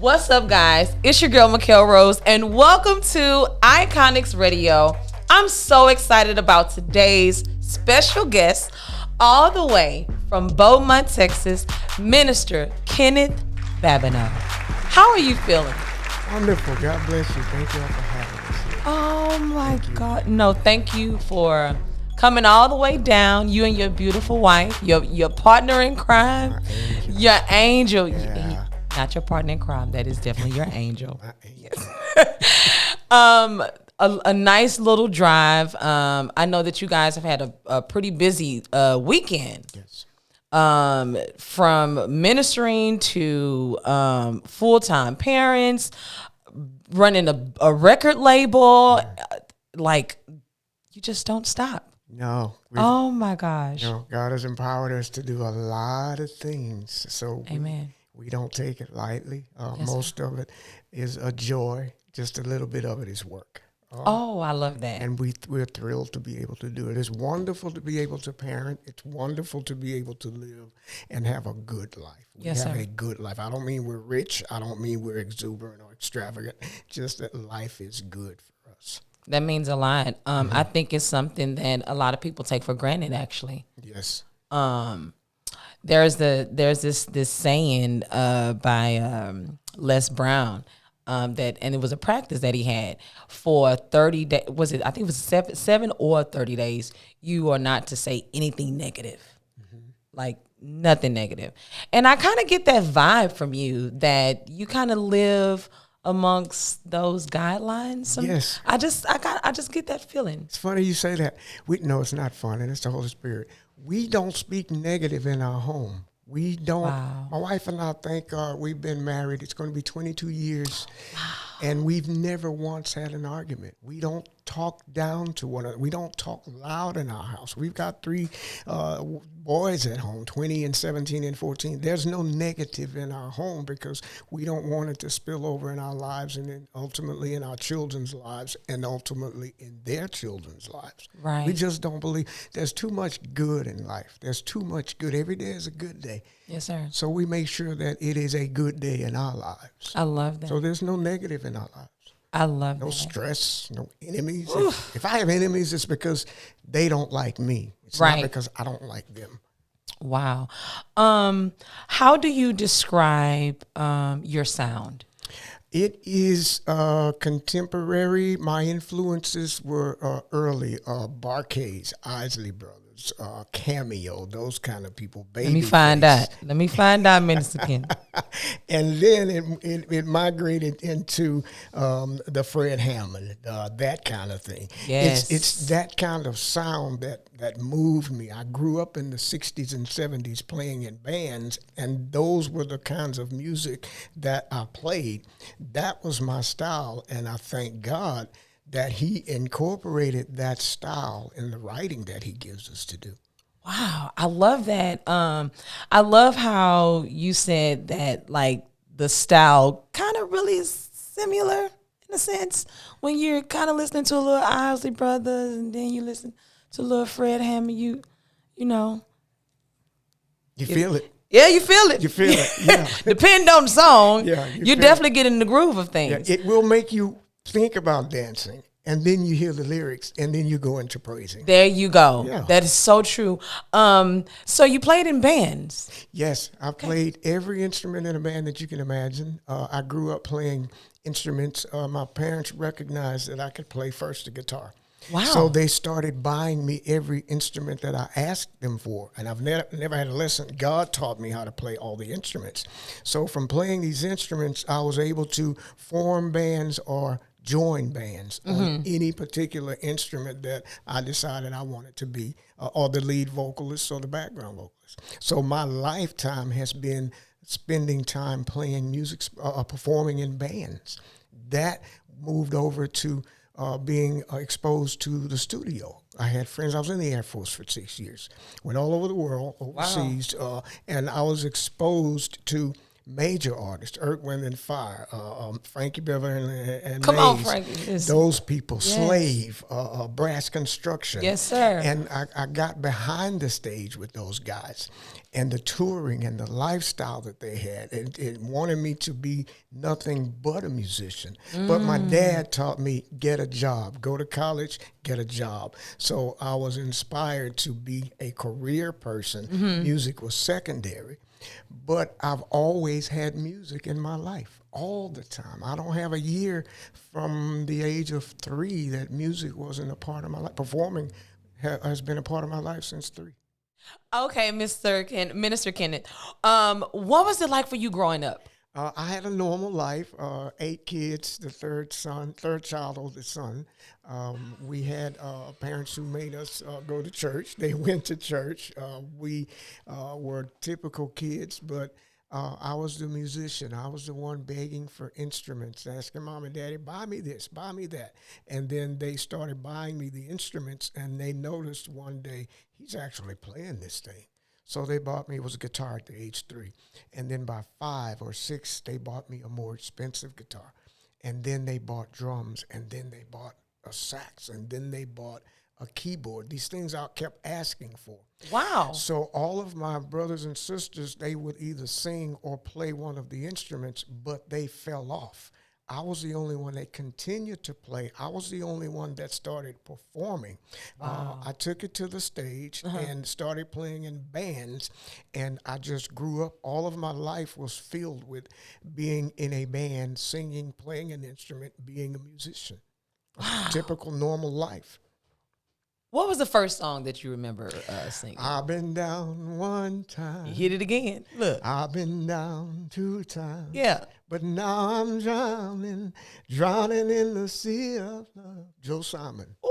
What's up, guys? It's your girl, Mikkel Rose, and welcome to Iconix Radio. I'm so excited about today's special guest, all the way from Beaumont, Texas, Minister Kenneth Babino. How are you feeling? Wonderful. God bless you. Thank you all for having us here. Oh, my God. No, thank you for coming all the way down. You and your beautiful wife, your partner in crime, your angel. Yeah. Not your partner in crime. That is definitely your angel. My angel. A nice little drive. I know that you guys have had a pretty busy weekend. Yes. From ministering to full-time parents, running a record label, like you just don't stop. No. Oh my gosh. God has empowered us to do a lot of things. So Amen. We don't take it lightly. Yes, most of it is a joy. Just a little bit of it is work. I love that. And we're thrilled to be able to do it. It's wonderful to be able to parent. It's wonderful to be able to live and have a good life. We Yes, have sir. a good life. I don't mean we're rich. I don't mean we're exuberant or extravagant. Just that life is good for us. That means a lot. I think it's something that a lot of people take for granted, actually. Yes. There's this saying by Les Brown that, and it was a practice that he had for 30 days. Was it? I think it was seven or 30 days. You are not to say anything negative, like nothing negative. And I kind of get that vibe from you that you kind of live amongst those guidelines. Yes. I just get that feeling. It's funny you say that. No, it's not fun, and it's the Holy Spirit. We don't speak negative in our home. We don't. Wow. My wife and I, thank God, we've been married. It's going to be 22 years, and we've never once had an argument. We don't talk down to one another. We don't talk loud in our house. We've got three boys at home, 20 and 17 and 14. There's no negative in our home because we don't want it to spill over in our lives and then ultimately in our children's lives and ultimately in their children's lives. Right. We just don't believe. There's too much good in life. There's too much good. Every day is a good day. Yes, sir. So we make sure that it is a good day in our lives. I love that. So there's no negative in our lives. I love No that. stress, no enemies. If I have enemies, it's because they don't like me. It's Right. not because I don't like them. Wow. How do you describe your sound? It is contemporary. My influences were early, Barkays, Isley Brothers, Cameo, those kind of people. Let me find out. Let me find out, Minister Ken. And then it migrated into the Fred Hammond, that kind of thing. Yes. It's that kind of sound that moved me. I grew up in the 60s and 70s playing in bands, and those were the kinds of music that I played. That was my style, and I thank God that he incorporated that style in the writing that he gives us to do. Wow, I love that. I love how you said that, like, the style kind of really is similar in a sense when you're kind of listening to a little Isley Brothers and then you listen to a little Fred Hammond. You know. You feel it. Yeah, you feel it. You feel it. Yeah. Depending on the song, Yeah, you feel definitely get in the groove of things. Yeah, it will make you think about dancing, and then you hear the lyrics, and then you go into praising. There you go. Yeah. That is so true. So you played in bands. Yes, I played every instrument in a band that you can imagine. I grew up playing instruments. My parents recognized that I could play first the guitar. Wow. So they started buying me every instrument that I asked them for. And I've never had a lesson. God taught me how to play all the instruments. So from playing these instruments, I was able to form bands or join bands on any particular instrument that I decided I wanted to be, or the lead vocalist or the background vocalist. So my lifetime has been spending time playing music, performing in bands. That moved over to being exposed to the studio. I had friends. I was in the Air Force for 6 years. Went all over the world, overseas, and I was exposed to major artists, Earth, Wind and Fire, Frankie Beverly and Come on, Mays, Frankie. those people, Yes. Slave, Brass Construction. Yes, sir. And I got behind the stage with those guys, and the touring and the lifestyle that they had. It wanted me to be nothing but a musician. But my dad taught me, get a job, go to college, get a job. So I was inspired to be a career person. Music was secondary. But I've always had music in my life all the time. I don't have a year from the age of 3 that music wasn't a part of my life. Performing has been a part of my life since 3. Okay, Minister Kenneth. What was it like for you growing up? I had a normal life, 8 kids, the third child, oldest son. We had parents who made us go to church. They went to church. We were typical kids, but I was the musician. I was the one begging for instruments, asking mom and daddy, buy me this, buy me that. And then they started buying me the instruments, and they noticed one day, he's actually playing this thing. So they bought me, it was a guitar at the age 3. And then by 5 or 6, they bought me a more expensive guitar. And then they bought drums, and then they bought a sax, and then they bought a keyboard. These things I kept asking for. Wow. So all of my brothers and sisters, they would either sing or play one of the instruments, but they fell off. I was the only one that continued to play. I was the only one that started performing. Wow. I took it to the stage and started playing in bands, and I just grew up. All of my life was filled with being in a band, singing, playing an instrument, being a musician. Wow. Typical normal life. What was the first song that you remember singing? I've been down one time. You hit it again. Look. I've been down 2 times. Yeah. But now I'm drowning in the sea of love. Joe Simon. Ooh.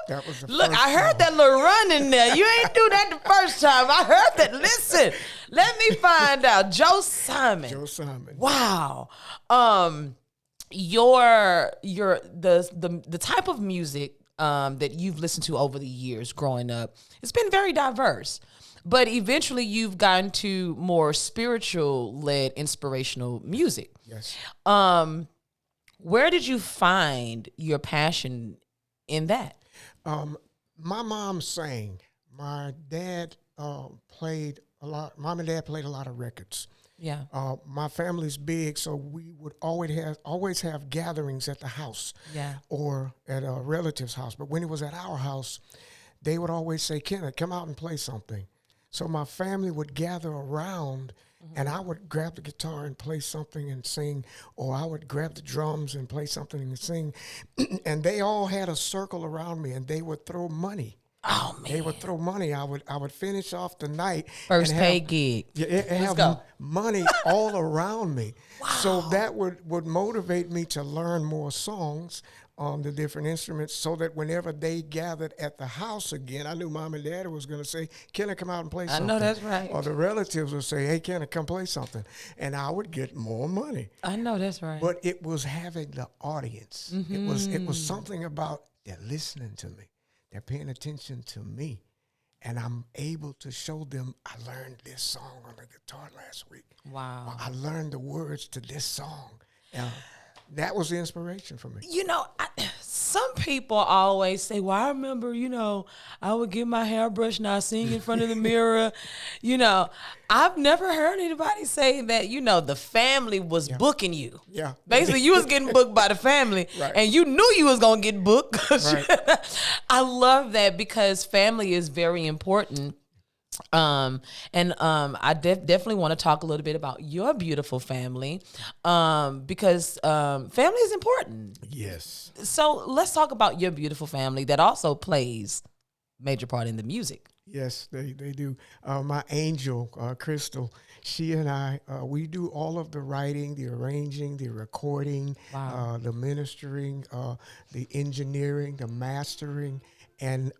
That was the Look, first I heard song. that little run in there. You ain't do that the first time. I heard that. Listen, let me find out. Joe Simon. Joe Simon. Wow. The type of music that you've listened to over the years growing up, it's been very diverse. But eventually you've gotten to more spiritual-led, inspirational music. Yes. Where did you find your passion in that? My mom sang. My dad played a lot. Mom and dad played a lot of records. Yeah. My family's big, so we would always have gatherings at the house, Yeah. or at a relative's house. But when it was at our house, they would always say, "Kenneth, come out and play something." So my family would gather around, and I would grab the guitar and play something and sing, or I would grab the drums and play something and sing. And they all had a circle around me, and they would throw money. Oh, man. They would throw money. I would finish off the night. First and paid gig. Yeah, and have go. money all around me. Wow. So that would motivate me to learn more songs on the different instruments, so that whenever they gathered at the house again, I knew mom and dad was going to say, "Kenneth, come out and play something." I know that's right. Or the relatives would say, "Hey, Kenneth, come play something." And I would get more money. I know that's right. But it was having the audience. It was something about they're listening to me. They're paying attention to me. And I'm able to show them, I learned this song on the guitar last week. Wow. Or I learned the words to this song. That was the inspiration for me. You know, some people always say, well, I remember, I would get my hair brushed and I sing in front of the mirror. I've never heard anybody say that, the family was booking you. Yeah. Basically, you was getting booked by the family, Right. and you knew you was going to get booked. Right. I love that, because family is very important. I definitely want to talk a little bit about your beautiful family, because family is important. Yes. So let's talk about your beautiful family that also plays major part in the music. Yes, they do. My angel, Crystal, she and I, we do all of the writing, the arranging, the recording, Wow. the ministering, the engineering, the mastering. And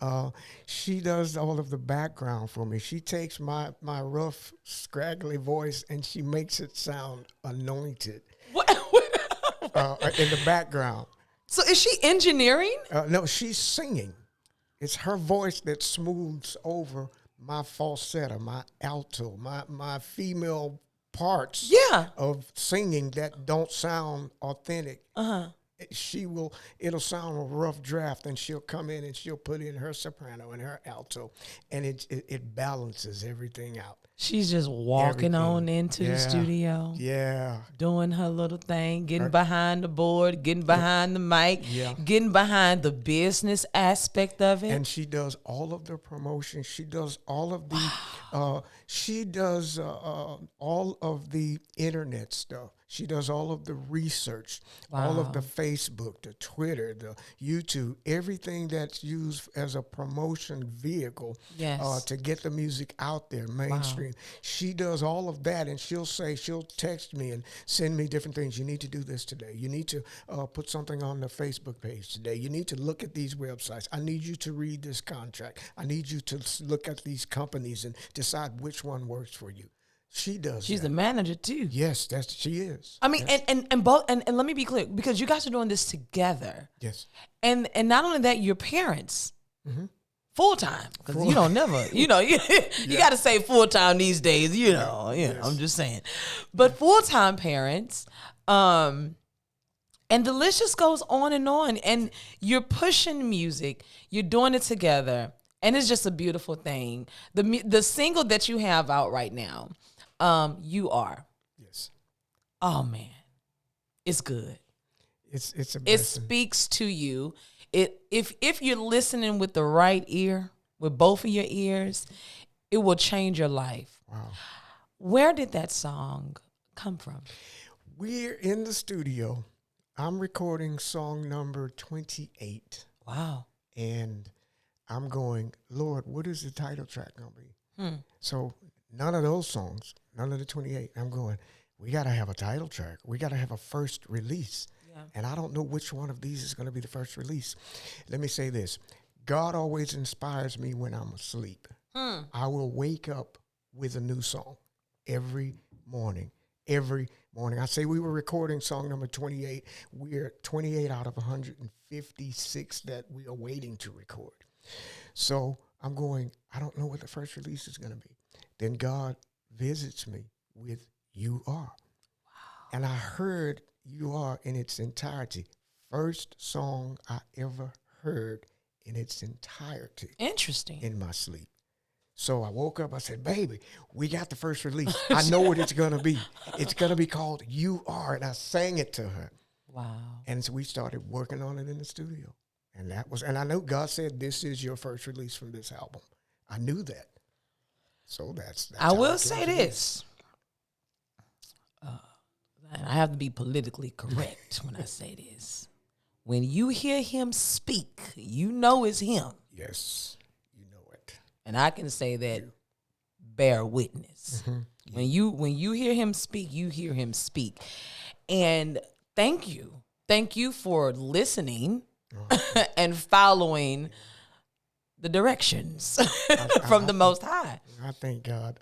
she does all of the background for me. She takes my rough, scraggly voice and she makes it sound anointed in the background. So is she engineering? No, she's singing. It's her voice that smooths over my falsetto, my alto, my female parts Yeah. of singing that don't sound authentic. Uh-huh. It'll sound a rough draft, and she'll come in and she'll put in her soprano and her alto, and it balances everything out. She's just walking on into the studio. Yeah. Doing her little thing, getting behind the board, getting behind the mic, getting behind the business aspect of it. And she does all of the promotion. She does all of the all of the internet stuff. She does all of the research, all of the Facebook, the Twitter, the YouTube, everything that's used as a promotion vehicle to get the music out there, mainstream. She does all of that, and she'll text me and send me different things. You need to do this today. You need to put something on the Facebook page today. You need to look at these websites. I need you to read this contract. I need you to look at these companies and decide which one works for you. She does. She's the manager too. Yes, she is. I mean, and both and let me be clear, because you guys are doing this together. Yes. And not only that, your parents, full time, because you don't never, you got to say full time these days. You know, I'm just saying, but full time parents, and the list just goes on, and you're pushing music, you're doing it together, and it's just a beautiful thing. The single that you have out right now. You are. Yes. Oh man, it's good. It's a blessing. It speaks to you. If you're listening with the right ear, with both of your ears, it will change your life. Wow. Where did that song come from? We're in the studio. I'm recording song number 28. Wow. And I'm going, Lord, what is the title track going to be? So none of those songs, none of the 28, I'm going, we got to have a title track. We got to have a first release. Yeah. And I don't know which one of these is going to be the first release. Let me say this. God always inspires me when I'm asleep. I will wake up with a new song every morning. Every morning. I say we were recording song number 28. We're 28 out of 156 that we are waiting to record. So I'm going, I don't know what the first release is going to be. Then God visits me with You Are. Wow. And I heard You Are in its entirety. First song I ever heard in its entirety. Interesting. In my sleep. So I woke up, I said, baby, we got the first release. I know what it's going to be. It's going to be called You Are. And I sang it to her. Wow. And so we started working on it in the studio. And I know God said, this is your first release from this album. I knew that. So that's I will say this. I have to be politically correct when I say this. When you hear him speak, you know it's him. Yes, you know it. And I can say that bear witness. Mm-hmm. Yeah. When you hear him speak, you hear him speak. And thank you. Thank you for listening and following the directions from the Most High. I thank God.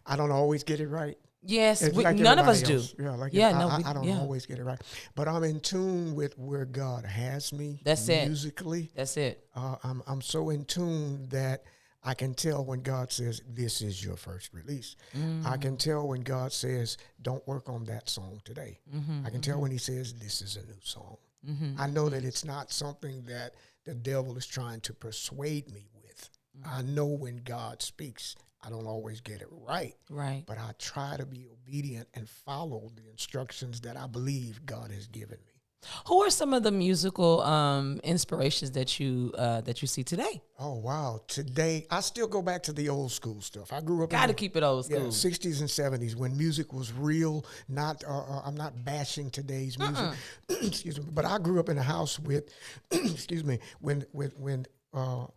I don't always get it right. Yes, none of us do. I don't always get it right. But I'm in tune with where God has me. That's musically. That's it. I'm so in tune that I can tell when God says, this is your first release. I can tell when God says, don't work on that song today. I can tell when he says, this is a new song. I know that it's not something that the devil is trying to persuade me with. I know when God speaks, I don't always get it right. Right. But I try to be obedient and follow the instructions that I believe God has given me. Who are some of the musical inspirations that you see today? Oh, wow. Today, I still go back to the old school stuff. I grew up Gotta keep it old school. 60s and 70s when music was real. I'm not bashing today's music. Excuse me. But I grew up in a house with, excuse me, when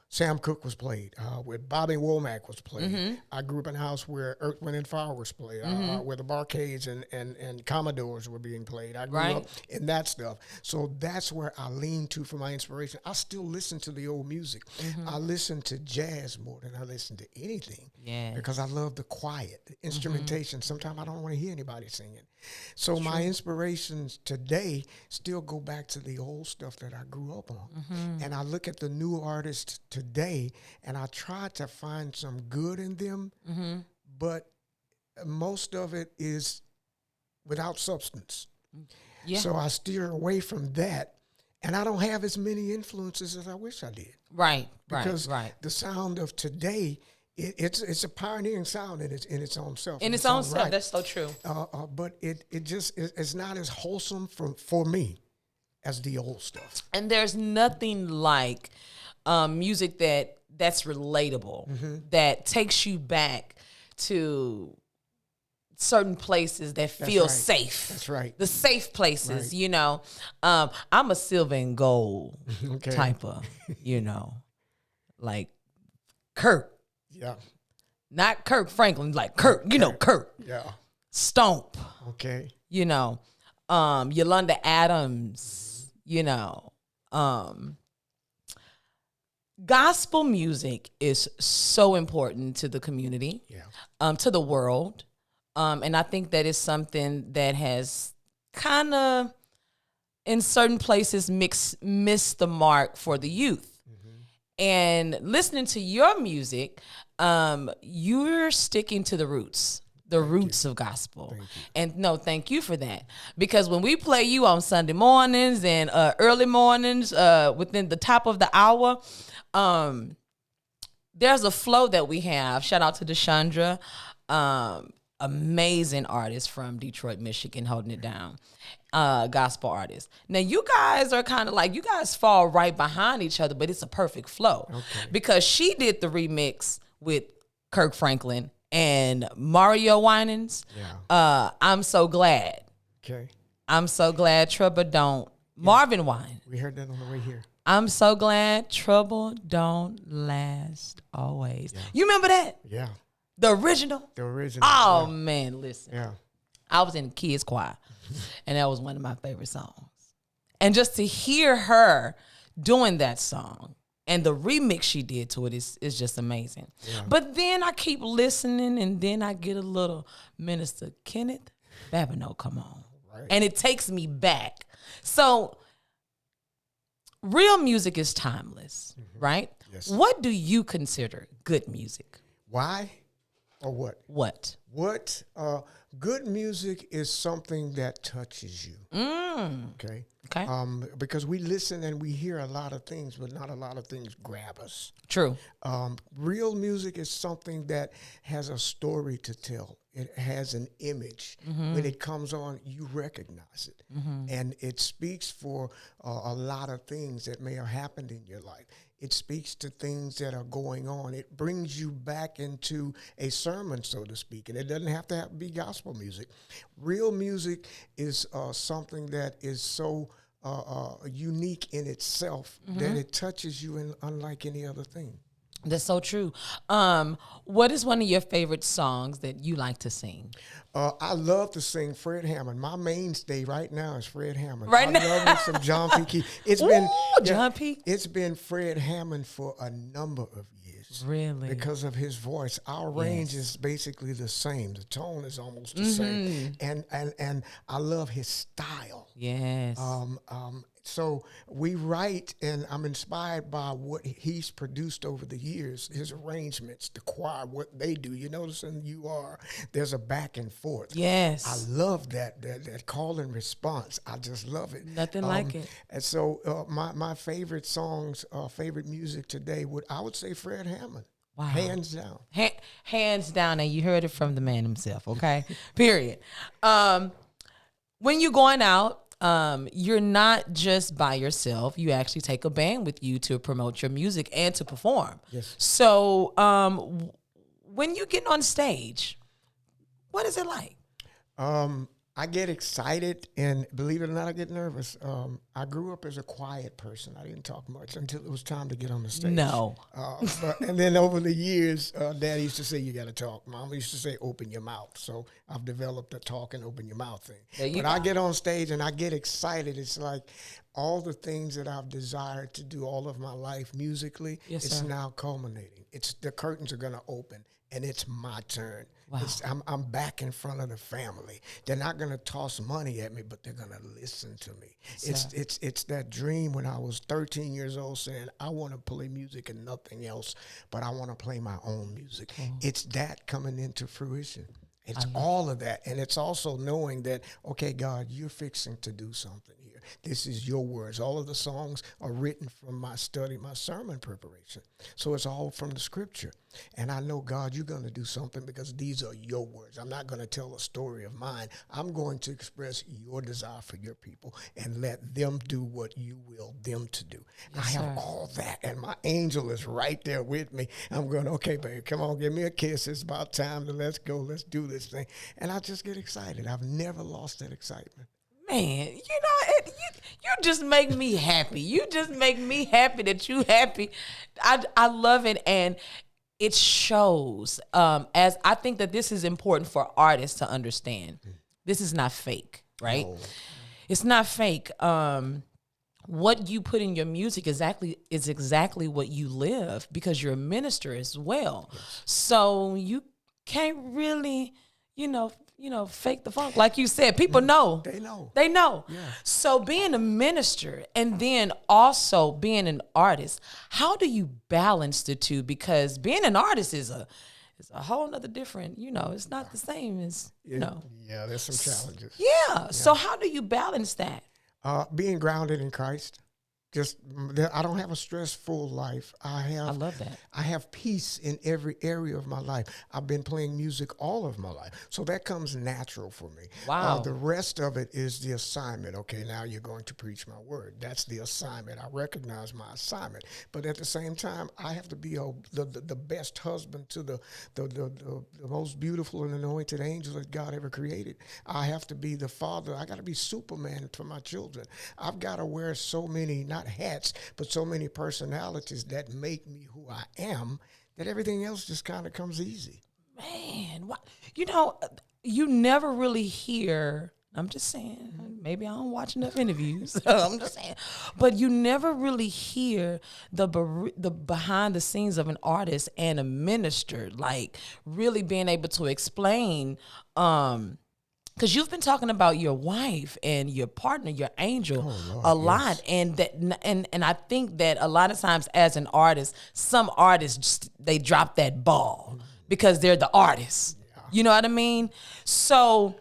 Sam Cooke was played, where Bobby Womack was played. I grew up in a house where Earth, Wind and Fire was played, where the Barcades and Commodores were being played. I grew up in that stuff. So that's where I lean to for my inspiration. I still listen to the old music. I listen to jazz more than I listen to anything because I love the quiet, the instrumentation. Sometimes I don't want to hear anybody singing. So my inspirations today still go back to the old stuff that I grew up on. And I look at the new artists today and I try to find some good in them, but most of it is without substance. Yeah. So I steer away from that, and I don't have as many influences as I wish I did. Right. Because Right. the sound of today, it's a pioneering sound in its own self. In its own self, right. That's so true. But it's not as wholesome for me as the old stuff. And there's nothing like music that's relatable, that takes you back to certain places that feel safe. That's right. The safe places, you know. I'm a silver and gold type of, you know, like Kirk. Yeah. Not Kirk Franklin, like Kirk, you know, Kirk. Yeah. Stomp. Okay. You know, Yolanda Adams, you know. Gospel music is so important to the community, to the world. And I think that is something that has kind of, in certain places, missed the mark for the youth. And listening to your music, you're sticking to the roots. Roots of gospel. And no, thank you for that. Because when we play you on Sunday mornings and early mornings, within the top of the hour, there's a flow that we have. Shout out to Deshandra, amazing artist from Detroit, Michigan, holding it down. Gospel artist. Now you guys are kind of like, you guys fall right behind each other, but it's a perfect flow. Because she did the remix with Kirk Franklin and Mario Winans. I'm so glad. Okay. I'm so glad Trouble Don't. Marvin Wine. We heard that on the way here. I'm so glad Trouble Don't Last Always. You remember that? Yeah. The original? The original. Oh, man, listen. Yeah. I was in the kids' choir, and that was one of my favorite songs. And just to hear her doing that song and the remix she did to it is just amazing. But then I keep listening, and then I get a little Minister Kenneth, Babino, come on. And it takes me back. So real music is timeless, right? Yes. What do you consider good music? Why or what? What? Good music is something that touches you. Okay. Because we listen and we hear a lot of things, but not a lot of things grab us. True. Real music is something that has a story to tell. It has an image. When it comes on, you recognize it. And it speaks for a lot of things that may have happened in your life. It speaks to things that are going on. It brings you back into a sermon, so to speak. And it doesn't have to be gospel music. Real music is something that is so unique in itself that it touches you in unlike any other thing. That's so true. What is one of your favorite songs that you like to sing? I love to sing Fred Hammond. My mainstay right now is Fred Hammond. Right I now? love me some John P. Key. John P. It's been Fred Hammond for a number of years. Really? Because of his voice. Our range is basically the same. The tone is almost the same. And I love his style. Yes. So we write, and I'm inspired by what he's produced over the years, his arrangements, the choir, what they do. You notice in there's a back and forth. Yes. I love that call and response. I just love it. Nothing like it. And so my favorite songs, favorite music today, I would say Fred Hammond. Wow. Hands down. Hands down, and you heard it from the man himself, okay? Period. When you're going out, you're not just by yourself. You actually take a band with you to promote your music and to perform. Yes. So when you get on stage, what is it like? I get excited, and believe it or not, I get nervous. I grew up as a quiet person. I didn't talk much until it was time to get on the stage. No. And then over the years, Dad used to say, you got to talk. Mom used to say, open your mouth. So I've developed a talk and open your mouth thing. But I get on stage, and I get excited. It's like all the things that I've desired to do all of my life musically, it's now culminating. The curtains are going to open, and it's my turn. Wow. I'm back in front of the family. They're not going to toss money at me, but they're going to listen to me. It's that dream when I was 13 years old saying, I want to play music and nothing else, but I want to play my own music. It's that coming into fruition. It's all of that. And it's also knowing that, okay, God, you're fixing to do something here. This is your words. All of the songs are written from my study, my sermon preparation. So it's all from the scripture. And I know, God, you're going to do something because these are your words. I'm not going to tell a story of mine. I'm going to express your desire for your people and let them do what you will them to do. Yes, I have all that. And my angel is right there with me. I'm going, okay, babe, come on, give me a kiss. It's about time to let's go. Let's do this thing. And I just get excited. I've never lost that excitement. Man, you just make me happy. You just make me happy that you happy. I love it, and it shows. As I think that this is important for artists to understand. This is not fake, right? No. It's not fake. What you put in your music is exactly what you live, because you're a minister as well. Yes. So you can't really, fake the funk. Like you said, people know. They know. Yeah. So being a minister and then also being an artist, how do you balance the two? Because being an artist is a whole nother different, it's not the same as, Yeah, there's some challenges. Yeah. So how do you balance that? Being grounded in Christ. I don't have a stressful life. I love that. I have peace in every area of my life. I've been playing music all of my life. So that comes natural for me. Wow. The rest of it is the assignment. Okay, now you're going to preach my word. That's the assignment. I recognize my assignment. But at the same time, I have to be the best husband to the most beautiful and anointed angel that God ever created. I have to be the father. I got to be Superman for my children. I've got to wear so many, not hats, but so many personalities that make me who I am, that everything else just kind of comes easy. Man, you never really hear, I'm just saying, maybe I don't watch enough interviews, I'm just saying, but you never really hear the behind the scenes of an artist and a minister, like really being able to explain, because you've been talking about your wife and your partner, your angel, a lot, and I think that a lot of times as an artist, some artists they drop that ball because they're the artist. Yeah. You know what I mean? So,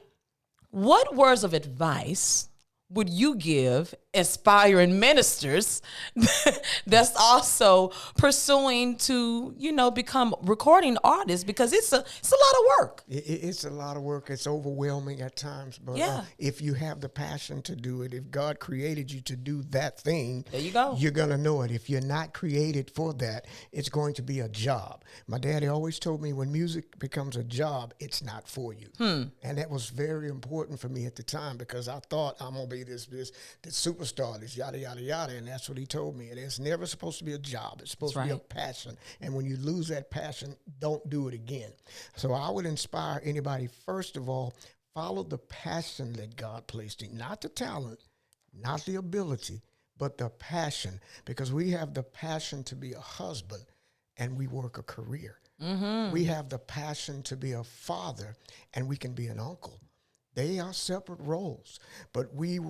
what words of advice would you give aspiring ministers that's also pursuing to, become recording artists? Because it's a lot of work. It's a lot of work. It's overwhelming at times. But if you have the passion to do it, if God created you to do that thing, there you go. You're going to know it. If you're not created for that, it's going to be a job. My daddy always told me when music becomes a job, it's not for you. And that was very important for me at the time, because I thought I'm going to be this superstar, this yada, yada, yada. And that's what he told me. And it's never supposed to be a job. It's supposed to be a passion. And when you lose that passion, don't do it again. So I would inspire anybody, first of all, follow the passion that God placed in, not the talent, not the ability, but the passion. Because we have the passion to be a husband and we work a career. Mm-hmm. We have the passion to be a father and we can be an uncle. They are separate roles, but we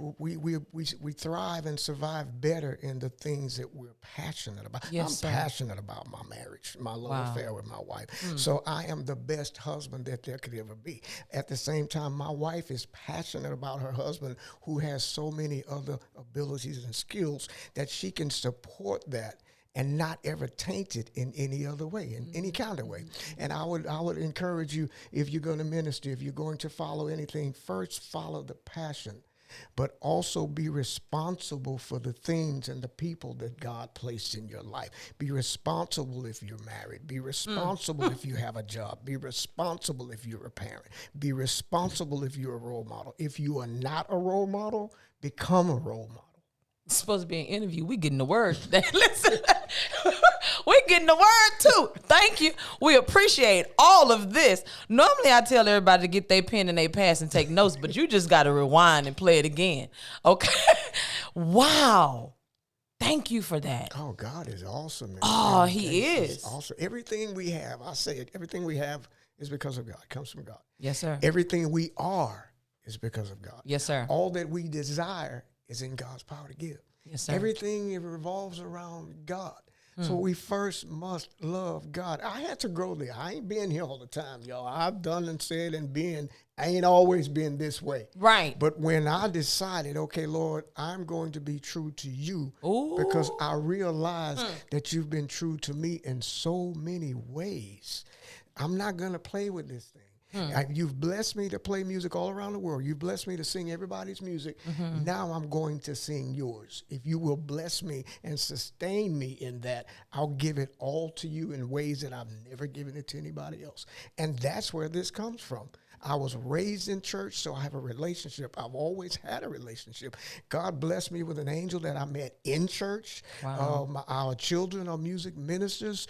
thrive and survive better in the things that we're passionate about. Yes, I'm passionate about my marriage, my love affair with my wife. So I am the best husband that there could ever be. At the same time, my wife is passionate about her husband, who has so many other abilities and skills that she can support that and not ever taint it in any other way, in any kind of way. And I would encourage you, if you're going to minister, if you're going to follow anything, first follow the passion, but also be responsible for the things and the people that God placed in your life. Be responsible if you're married. Be responsible if you have a job. Be responsible if you're a parent. Be responsible if you're a role model. If you are not a role model, become a role model. It's supposed to be an interview. We getting the word today. Listen, we getting the word too. Thank you. We appreciate all of this. Normally, I tell everybody to get their pen and their pass and take notes, but you just got to rewind and play it again. Okay? Wow. Thank you for that. Oh, God is awesome. Man. Oh, He is. Awesome. Everything we have, I say it, everything we have is because of God. It comes from God. Yes, sir. Everything we are is because of God. Yes, sir. All that we desire is in God's power to give. Yes, sir. Everything revolves around God. So we first must love God. I had to grow there. I ain't been here all the time, y'all. I've done and said and been. I ain't always been this way. Right. But when I decided, okay, Lord, I'm going to be true to you Ooh. because I realize that you've been true to me in so many ways. I'm not going to play with this thing. You've blessed me to play music all around the world. You've blessed me to sing everybody's music. Now I'm going to sing yours. If you will bless me and sustain me in that, I'll give it all to you in ways that I've never given it to anybody else. And that's where this comes from. I was raised in church, so I have a relationship. I've always had a relationship. God blessed me with an angel that I met in church. Wow. Our children are music ministers.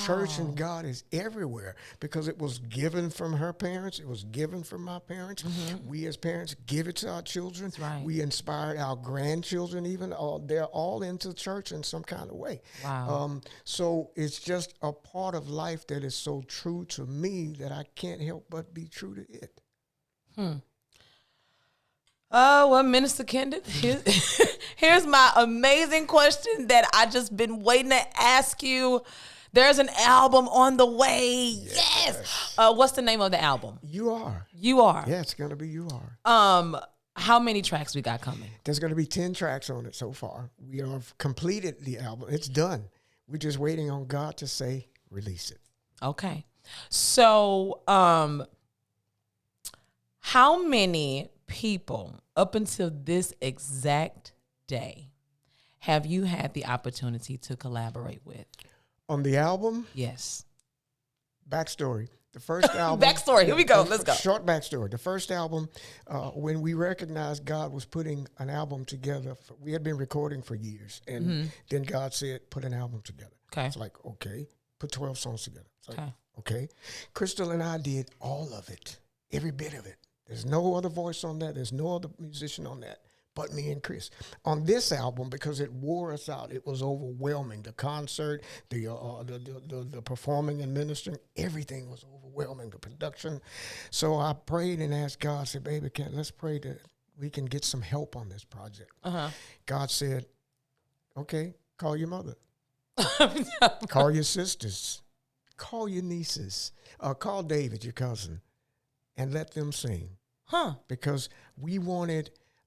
Church and God is everywhere because it was given from her parents. It was given from my parents. We as parents give it to our children. That's right. We inspired our grandchildren even. They're all into church in some kind of way. Wow. So it's just a part of life that is so true to me that I can't help but be true to it. Well, Minister Kenneth, here's my amazing question that I just been waiting to ask you. There's an album on the way. Yes. What's the name of the album? You Are. You Are. Yeah, it's going to be You Are. How many tracks we got coming? There's going to be 10 tracks on it so far. We have completed the album. It's done. We're just waiting on God to say, release it. Okay. So, how many people up until this exact day have you had the opportunity to collaborate with? On the album? Yes. Backstory. The first album. Backstory. Here we go. Let's go. Short backstory. The first album, when we recognized God was putting an album together, we had been recording for years. And then God said, put an album together. Okay. It's like, okay, put 12 songs together. It's like, Okay. okay. Crystal and I did all of it, every bit of it. There's no other voice on that. There's no other musician on that but me and Chris. On this album, because it wore us out, it was overwhelming. The concert, the performing and ministering, everything was overwhelming, the production. So I prayed and asked God, I said, baby, let's pray that we can get some help on this project. God said, okay, call your mother. Call your sisters. Call your nieces. Call David, your cousin, and let them sing. Because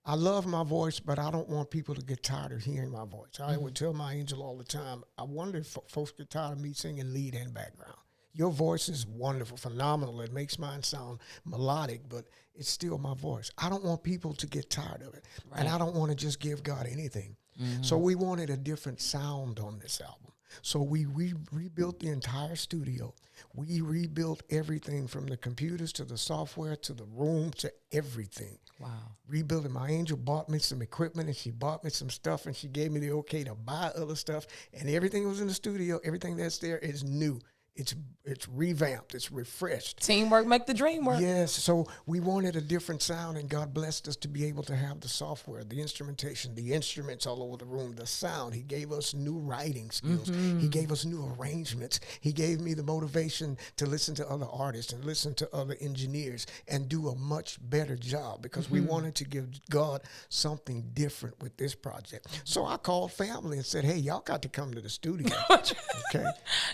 I love my voice, but I don't want people to get tired of hearing my voice. I would tell my angel all the time, I wonder if folks get tired of me singing lead and background. Your voice is wonderful, phenomenal. It makes mine sound melodic, but it's still my voice. I don't want people to get tired of it. Right. And I don't want to just give God anything. So we wanted a different sound on this album. So we rebuilt the entire studio. We rebuilt everything from the computers to the software to the room to everything. Wow. Rebuilding. My angel bought me some equipment and she bought me some stuff and she gave me the okay to buy other stuff. And everything was in the studio. Everything that's there is new. It's revamped. It's refreshed. Teamwork make the dream work. Yes. So we wanted a different sound, and God blessed us to be able to have the software, the instrumentation, the instruments all over the room, the sound. He gave us new writing skills. He gave us new arrangements. He gave me the motivation to listen to other artists and listen to other engineers and do a much better job because we wanted to give God something different with this project. So I called family and said, hey, y'all got to come to the studio. Okay.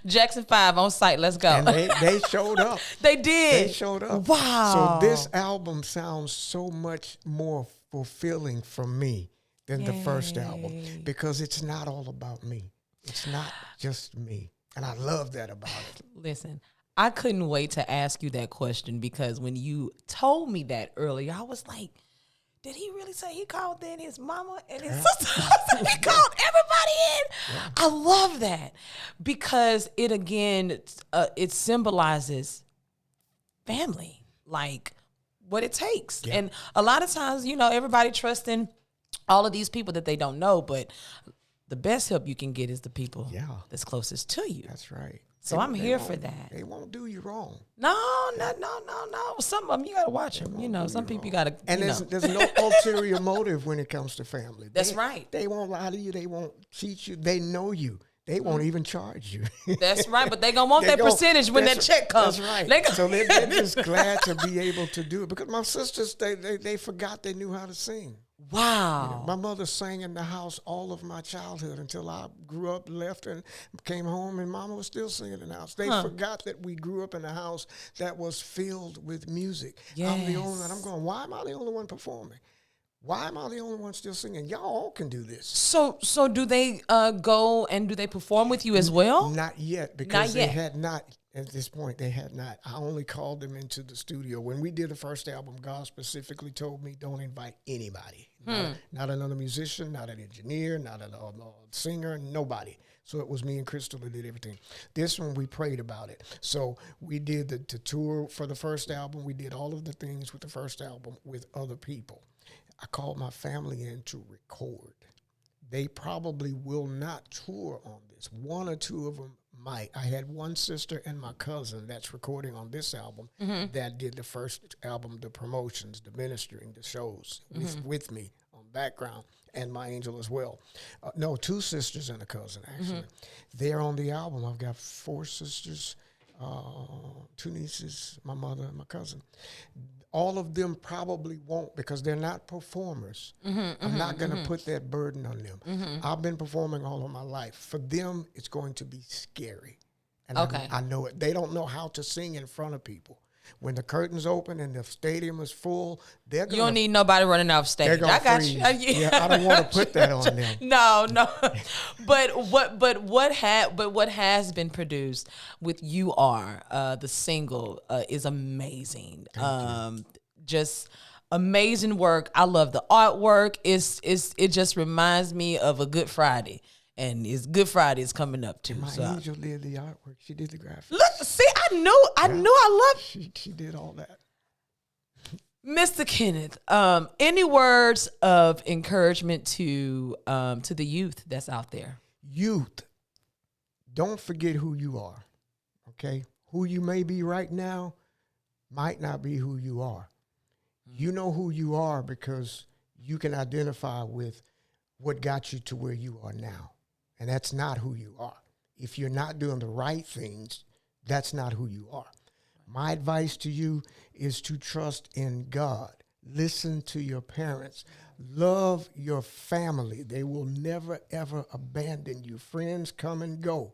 Jackson 5 on site. Let's go. And they showed up. They did. They showed up. Wow. So this album sounds so much more fulfilling for me than the first album because it's not all about me. It's not just me. And I love that about it. Listen, I couldn't wait to ask you that question because when you told me that earlier, I was like, did he really say he called then his mama and his sister? He called everybody in. Yeah. I love that because it again, it symbolizes family, like what it takes. Yeah. And a lot of times, everybody trusts in all of these people that they don't know, but the best help you can get is the people that's closest to you. That's right. So I'm here for that. They won't do you wrong. No. Some of them, you got to watch them. Some people you got to, And there's no ulterior motive when it comes to family. That's right. They won't lie to you. They won't cheat you. They know you. They won't even charge you. That's right. But they're going to want that percentage when that check comes. That's right. So they're just glad to be able to do it. Because my sisters, they forgot they knew how to sing. Wow. My mother sang in the house all of my childhood until I grew up, left, and came home, and Mama was still singing in the house. They forgot that we grew up in a house that was filled with music. Yes. I'm the only one. I'm going, why am I the only one performing? Why am I the only one still singing? Y'all all can do this. So do they go and do they perform with you as well? Not yet, because they had not. At this point, they had not. I only called them into the studio. When we did the first album, God specifically told me, don't invite anybody. Not another musician, not an engineer, not a singer, nobody. So it was me and Crystal that did everything. This one, we prayed about it. So we did the tour for the first album. We did all of the things with the first album with other people. I called my family in to record. They probably will not tour on this. One or two of them might. I had one sister and my cousin that's recording on this album that did the first album, the promotions, the ministering, the shows with me on background, and my angel as well. No, two sisters and a cousin, actually. They're on the album. I've got four sisters, two nieces, my mother and my cousin. All of them probably won't because they're not performers. I'm not going to put that burden on them. I've been performing all of my life. For them, it's going to be scary. And I know it. They don't know how to sing in front of people. When the curtains open and the stadium is full, they're going to... You don't need nobody running off stage. I got you. Yeah, I don't want to put that on them. No. But what has been produced with You Are, the single, is amazing. Just amazing work. I love the artwork. It just reminds me of a Good Friday. And it's Good Friday is coming up too. My angel did the artwork. She did the graphics. Look, see, I knew I loved. She did all that. Mr. Kenneth, any words of encouragement to the youth that's out there? Youth, don't forget who you are. Okay, who you may be right now might not be who you are. You know who you are because you can identify with what got you to where you are now. And that's not who you are. If you're not doing the right things, that's not who you are. My advice to you is to trust in God. Listen to your parents. Love your family. They will never, ever abandon you. Friends come and go.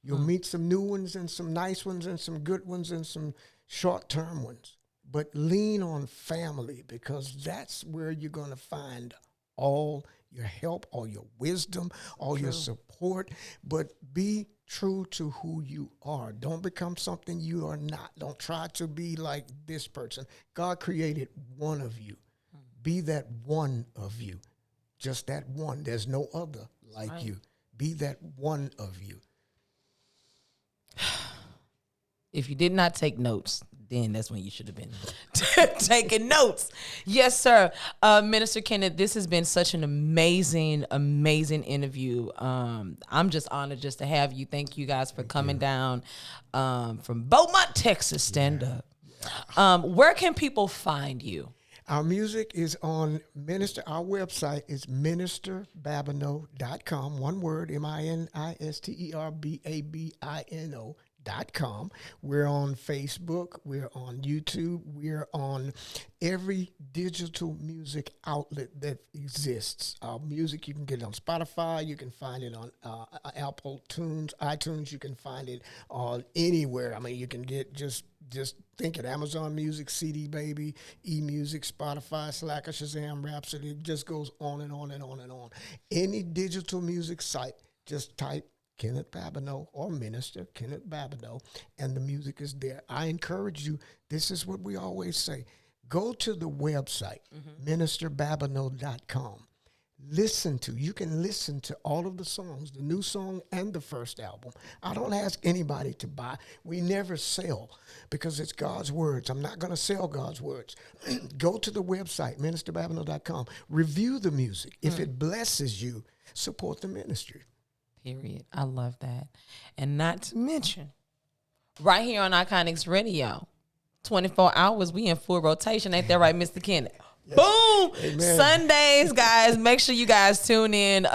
You'll meet some new ones and some nice ones and some good ones and some short-term ones. But lean on family because that's where you're going to find all your help, all your wisdom, all your support. But be true to who you are. Don't become something you are not. Don't try to be like this person. God created one of you. Be that one of you. Just that one. There's no other like you. Be that one of you. If you did not take notes, then that's when you should have been taking notes. Yes, sir. Minister Kenneth, this has been such an amazing, amazing interview. I'm just honored just to have you. Thank you guys for coming down from Beaumont, Texas. Stand up. Where can people find you? Our music is on our website is ministerbabino.com. One word, ministerbabino.com. We're on Facebook. We're on YouTube. We're on every digital music outlet that exists. Our music, you can get it on Spotify. You can find it on Apple Tunes, iTunes. You can find it on anywhere. I mean, you can get just think it, Amazon Music, CD Baby, eMusic, Spotify, Slacker, Shazam, Rhapsody. It just goes on and on and on and on. Any digital music site, just type Kenneth Babino or Minister Kenneth Babino, and the music is there. I encourage you, this is what we always say, go to the website, ministerbabino.com. You can listen to all of the songs, the new song and the first album. I don't ask anybody to buy. We never sell because it's God's words. I'm not going to sell God's words. Go to the website, ministerbabino.com. Review the music. If it blesses you, support the ministry. Period. I love that. And not to mention, right here on Iconix Radio, 24 hours, we in full rotation. Ain't that right, Mr. Kenneth? Yes. Boom! Amen. Sundays, guys. Make sure you guys tune in.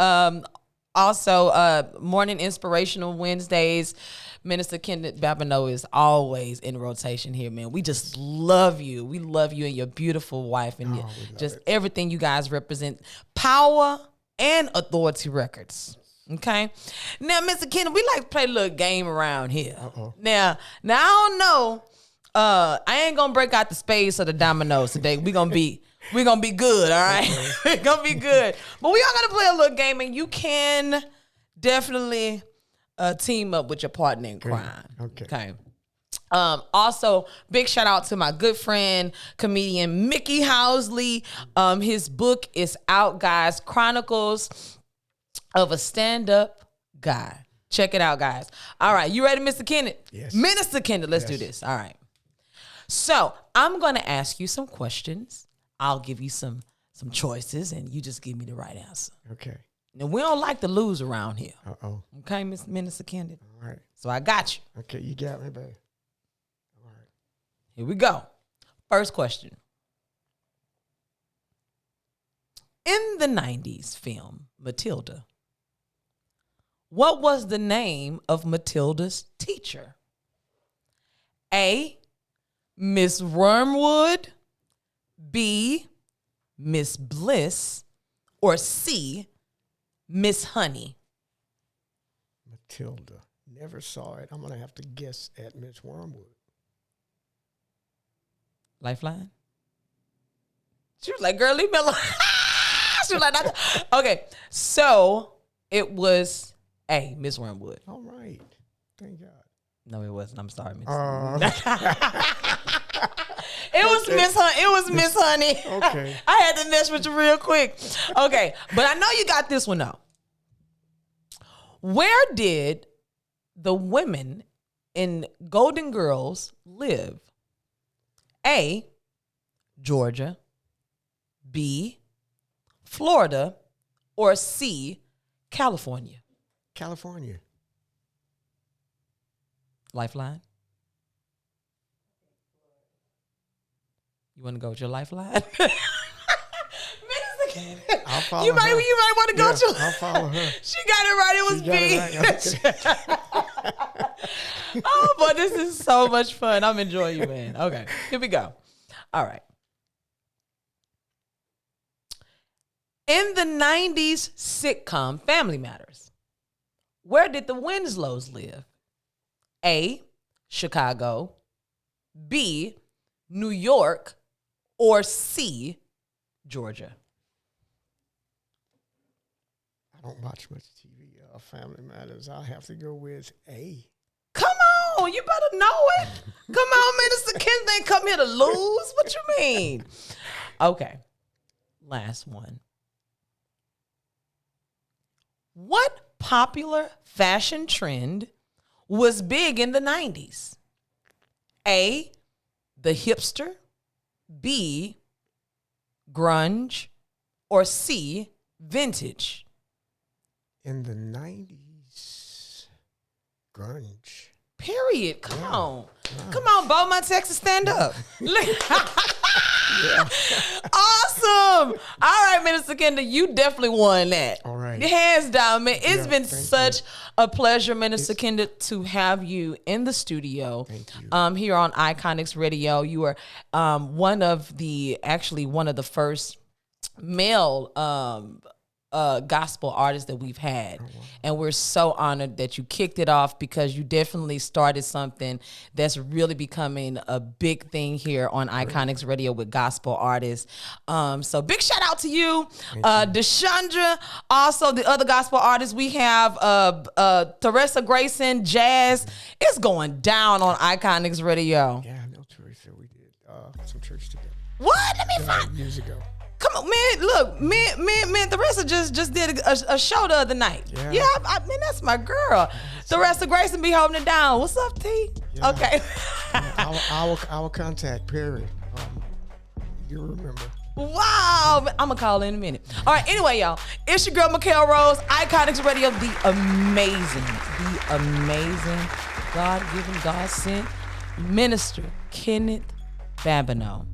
Also, morning inspirational Wednesdays. Minister Kenneth Babino is always in rotation here, man. We just love you. We love you and your beautiful wife and just everything you guys represent. Power and Authority Records. Okay? Now, Mr. Kenneth, we like to play a little game around here. Now I don't know. I ain't gonna break out the spades or the dominoes today. We're gonna be good, all right? We're gonna be good. But we are gonna play a little game, and you can definitely team up with your partner in crime. Okay. Also, big shout out to my good friend, comedian Mickey Housley. His book is out, guys. Chronicles of a Stand-Up Guy. Check it out, guys. All right, you ready, Mr. Kenneth? Yes. Minister Kenneth, let's do this. All right. So I'm gonna ask you some questions. I'll give you some choices, and you just give me the right answer. Okay. Now, we don't like to lose around here. Okay, Minister Kenneth? All right. So I got you. Okay, you got me, babe. All right. Here we go. First question. In the 90s film, Matilda, what was the name of Matilda's teacher? A, Miss Wormwood, B, Miss Bliss, or C, Miss Honey? Matilda. Never saw it. I'm going to have to guess at Miss Wormwood. Lifeline? She was like, girl, leave me alone. She was like, okay, so it was A, Miss Wormwood. All right. Thank God. No, it wasn't. I'm sorry, Miss. It was Miss Honey. It was Miss Honey. Okay. I had to mess with you real quick. Okay, but I know you got this one though. Where did the women in Golden Girls live? A, Georgia, B, Florida, or C, California? California. Lifeline? You want to go with your lifeline? I'll follow you her. might want to go to. I'll follow her. She got it right. It was B. Oh, boy, this is so much fun. I'm enjoying you, man. Okay, here we go. All right. In the 90s sitcom Family Matters, where did the Winslows live? A, Chicago, B, New York, or C, Georgia? I don't watch much TV. Family Matters. I'll have to go with A. Come on, you better know it. Come on, Minister Kenneth ain't come here to lose. What you mean? Okay, last one. What popular fashion trend was big in the 90s? A, the hipster, B, grunge, or C, vintage? In the 90s, grunge. Period. Come on. Come on, Beaumont, Texas, stand up. Awesome. All right, Minister Kendall, you definitely won that. All right. Hands down, man. It's been such a pleasure, Minister Kendall, to have you in the studio. Thank you. Here on Iconix Radio. You are one of the first male gospel artists that we've had. Oh, wow. And we're so honored that you kicked it off, because you definitely started something that's really becoming a big thing here on Iconix Radio with gospel artists. So big shout out to you. Deshandra, also the other gospel artists. We have Teresa Grayson, Jazz. It's going down on Iconix Radio. Yeah, I know Teresa. We did some church together. What? Let me find. Years ago. Come on, man. Look, me and Theresa just did a show the other night. Yeah, I mean, that's my girl. Theresa Grayson be holding it down. What's up, T? Yeah. Okay. Our contact, Perry. You remember. Wow. I'm going to call in a minute. All right, anyway, y'all. It's your girl, Mikhail Rose, Iconix Radio, the amazing, God-given, God-sent Minister Kenneth Babino.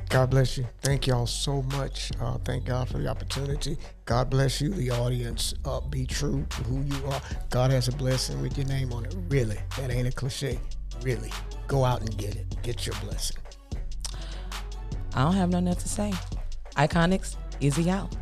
God bless you. Thank y'all so much. Thank God for the opportunity. God bless you, the audience. Be true to who you are. God has a blessing with your name on it. Really. That ain't a cliche. Really. Go out and get it. Get your blessing. I don't have nothing else to say. Iconix, Izzy out.